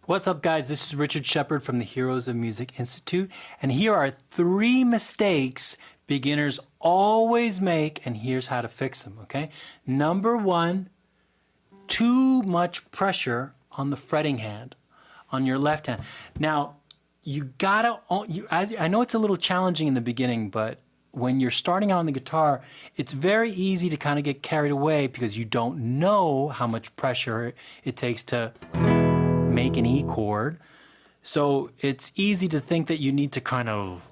What's up, guys? This is Richard Shepard from the Heroes of Music Institute, and here are 3 mistakes beginners always make, and here's how to fix them, okay? Number 1, too much pressure on the fretting hand, on your left hand. Now, you gotta, I know it's a little challenging in the beginning, but when you're starting out on the guitar, it's very easy to kind of get carried away because you don't know how much pressure it takes to make an E chord. So it's easy to think that you need to kind of,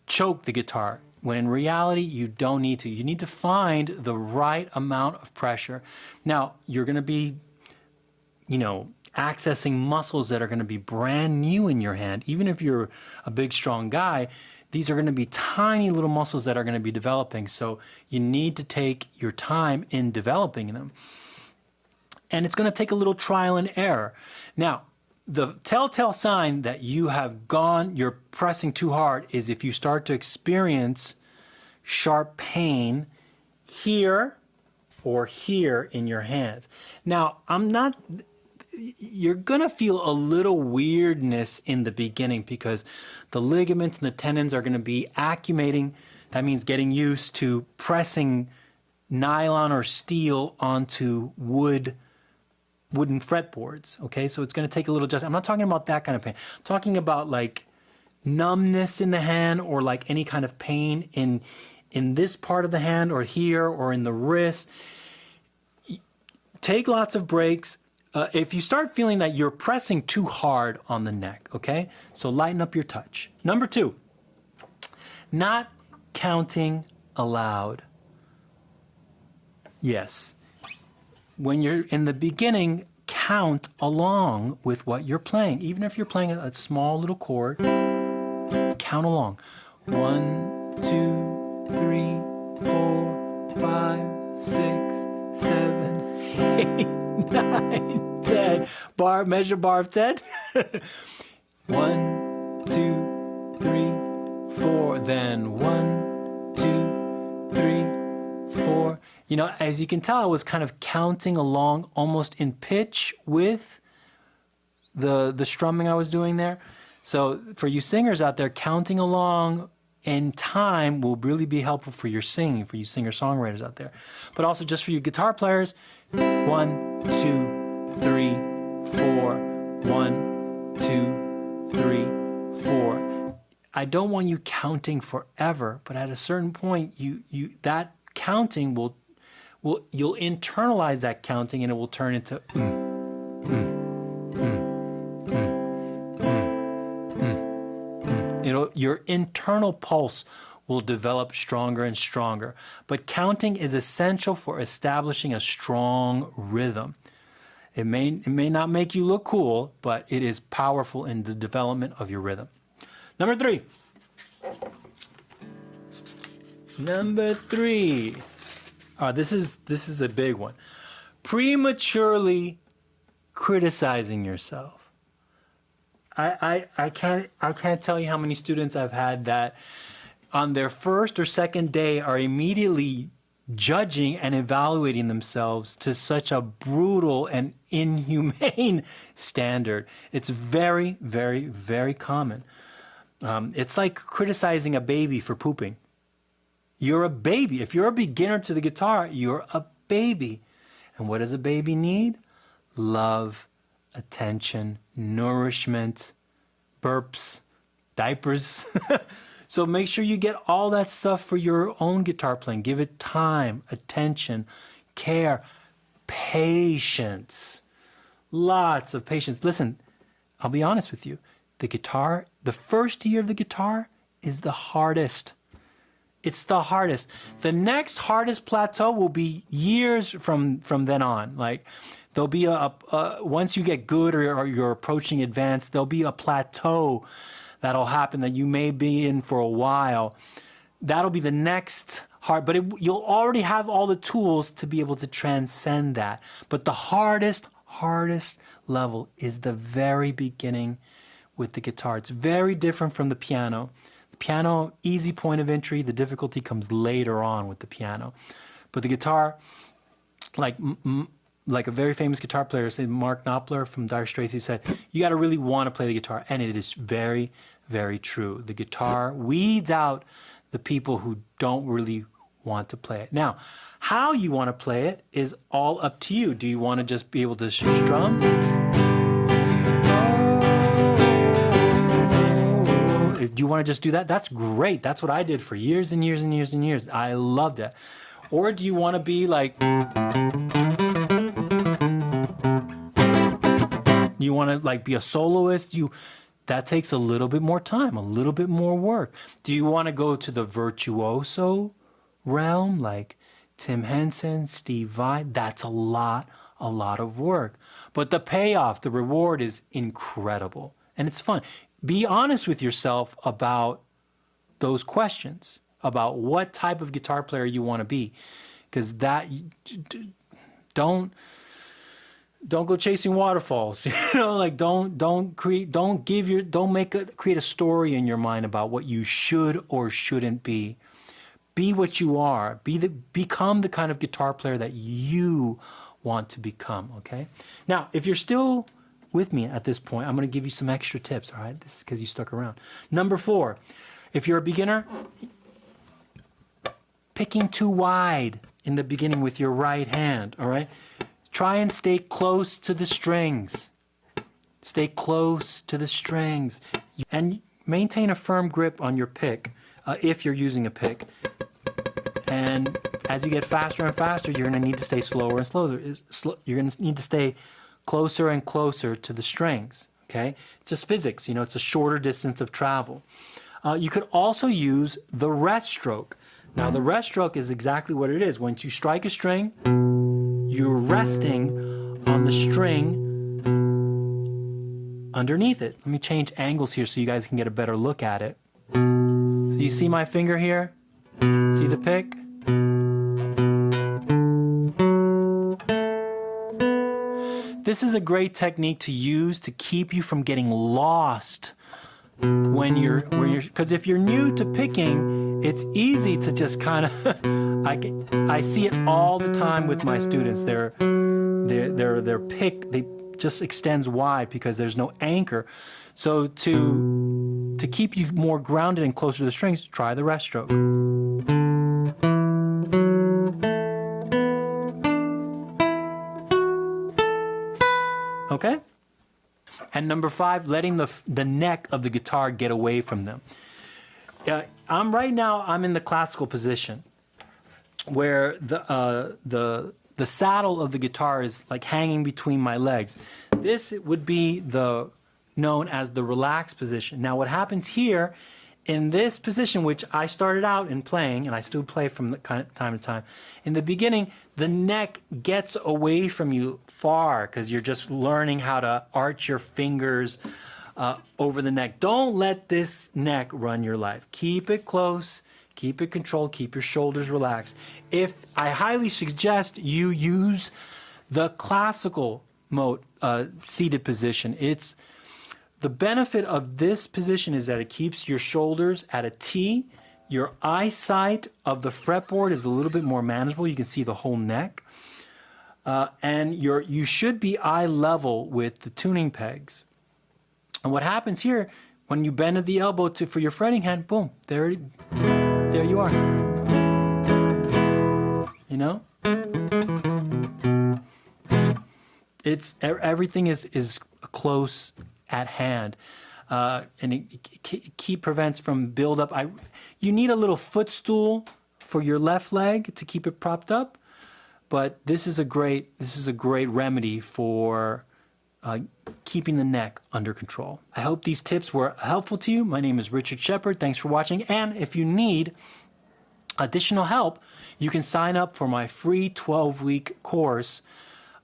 choke the guitar, when in reality, you don't need to. You need to find the right amount of pressure. Now, you're going to be, accessing muscles that are going to be brand new in your hand. Even if you're a big, strong guy, these are going to be tiny little muscles that are going to be developing. So you need to take your time in developing them. And it's going to take a little trial and error. Now, the telltale sign that you're pressing too hard is if you start to experience sharp pain here or here in your hands. Now, you're going to feel a little weirdness in the beginning because the ligaments and the tendons are going to be acclimating. That means getting used to pressing nylon or steel onto wooden fretboards, okay? So it's going to take a little adjustment. I'm not talking about that kind of pain. I'm talking about like numbness in the hand or like any kind of pain in this part of the hand or here or in the wrist. Take lots of breaks. If you start feeling that you're pressing too hard on the neck, okay? So lighten up your touch. Number 2, not counting aloud. Yes. When you're in the beginning, count along with what you're playing. Even if you're playing a small little chord, count along. 1, 2, 3, 4, 5, 6, 7, 8, 9, 10. Measure bar of 10. 1, 2, 3, 4. Then 1, 2, 3, 4. As you can tell, I was kind of counting along almost in pitch with the strumming I was doing there. So for you singers out there, counting along in time will really be helpful for your singing, for you singer-songwriters out there. But also just for you guitar players, 1, 2, 3, 4, 1, 2, 3, 4. I don't want you counting forever, but at a certain point, that counting you'll internalize that counting and it will turn into your internal pulse will develop stronger and stronger. But counting is essential for establishing a strong rhythm. It may not make you look cool, but it is powerful in the development of your rhythm. Number 3. This is a big one. Prematurely criticizing yourself. I can't tell you how many students I've had that on their first or second day are immediately judging and evaluating themselves to such a brutal and inhumane standard. It's very, very, very common. It's like criticizing a baby for pooping. You're a baby. If you're a beginner to the guitar, you're a baby. And what does a baby need? Love, attention, nourishment, burps, diapers. So make sure you get all that stuff for your own guitar playing. Give it time, attention, care, patience. Lots of patience. Listen, I'll be honest with you. The first year of the guitar is the hardest. It's the hardest. The next hardest plateau will be years from then on. Like there'll be once you get good or you're approaching advanced, there'll be a plateau that'll happen that you may be in for a while. That'll be the next hard, but you'll already have all the tools to be able to transcend that. But the hardest level is the very beginning with the guitar. It's very different from the piano. The piano, easy point of entry. The difficulty comes later on with the piano. But the guitar, like like a very famous guitar player, say Mark Knopfler from Dire Straits, he said, you got to really want to play the guitar. And it is very, very true. The guitar weeds out the people who don't really want to play it. Now, how you want to play it is all up to you. Do you want to just be able to strum? If you want to just do that, that's great. That's what I did for years and years and years and years. I loved it. Or do you want to be like, you want to like be a soloist? That takes a little bit more time, a little bit more work. Do you want to go to the virtuoso realm like Tim Henson, Steve Vai? That's a lot of work. But the payoff, the reward is incredible. And it's fun. Be honest with yourself about those questions, about what type of guitar player you want to be. Because that, don't go chasing waterfalls. Like create a story in your mind about what you should or shouldn't be. Be what you are. Become the kind of guitar player that you want to become, okay? Now, if you're still with me at this point, I'm going to give you some extra tips, all right? This is because you stuck around. Number 4, if you're a beginner, picking too wide in the beginning with your right hand, all right? Try and stay close to the strings. Stay close to the strings. And maintain a firm grip on your pick if you're using a pick. And as you get faster and faster, you're going to need to stay slower and slower. You're going to need to stay closer and closer to the strings, okay? It's just physics, it's a shorter distance of travel. You could also use the rest stroke. Now, the rest stroke is exactly what it is. Once you strike a string, you're resting on the string underneath it. Let me change angles here so you guys can get a better look at it. So you see my finger here? See the pick? This is a great technique to use to keep you from getting lost when you're because if you're new to picking, it's easy to just kind of I see it all the time with my students. Their pick just extends wide because there's no anchor. So to keep you more grounded and closer to the strings, try the rest stroke. Okay? And number 5, letting the neck of the guitar get away from them. I'm in the classical position where the saddle of the guitar is like hanging between my legs. This would be known as the relaxed position. Now what happens here in this position, which I started out in playing, and I still play from time to time, in the beginning, the neck gets away from you far because you're just learning how to arch your fingers over the neck. Don't let this neck run your life. Keep it close, keep it controlled, keep your shoulders relaxed. I highly suggest you use the classical mode seated position. The benefit of this position is that it keeps your shoulders at a T. Your eyesight of the fretboard is a little bit more manageable. You can see the whole neck. And you should be eye level with the tuning pegs. And what happens here, when you bend at the elbow for your fretting hand, boom, there you are. Everything is close at hand, and it prevents from buildup. You need a little footstool for your left leg to keep it propped up, but this is a great remedy for keeping the neck under control. I hope these tips were helpful to you. My name is Richard Shepard. Thanks for watching. And if you need additional help, you can sign up for my free 12-week course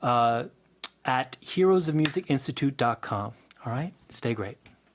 at heroesofmusicinstitute.com. All right? Stay great.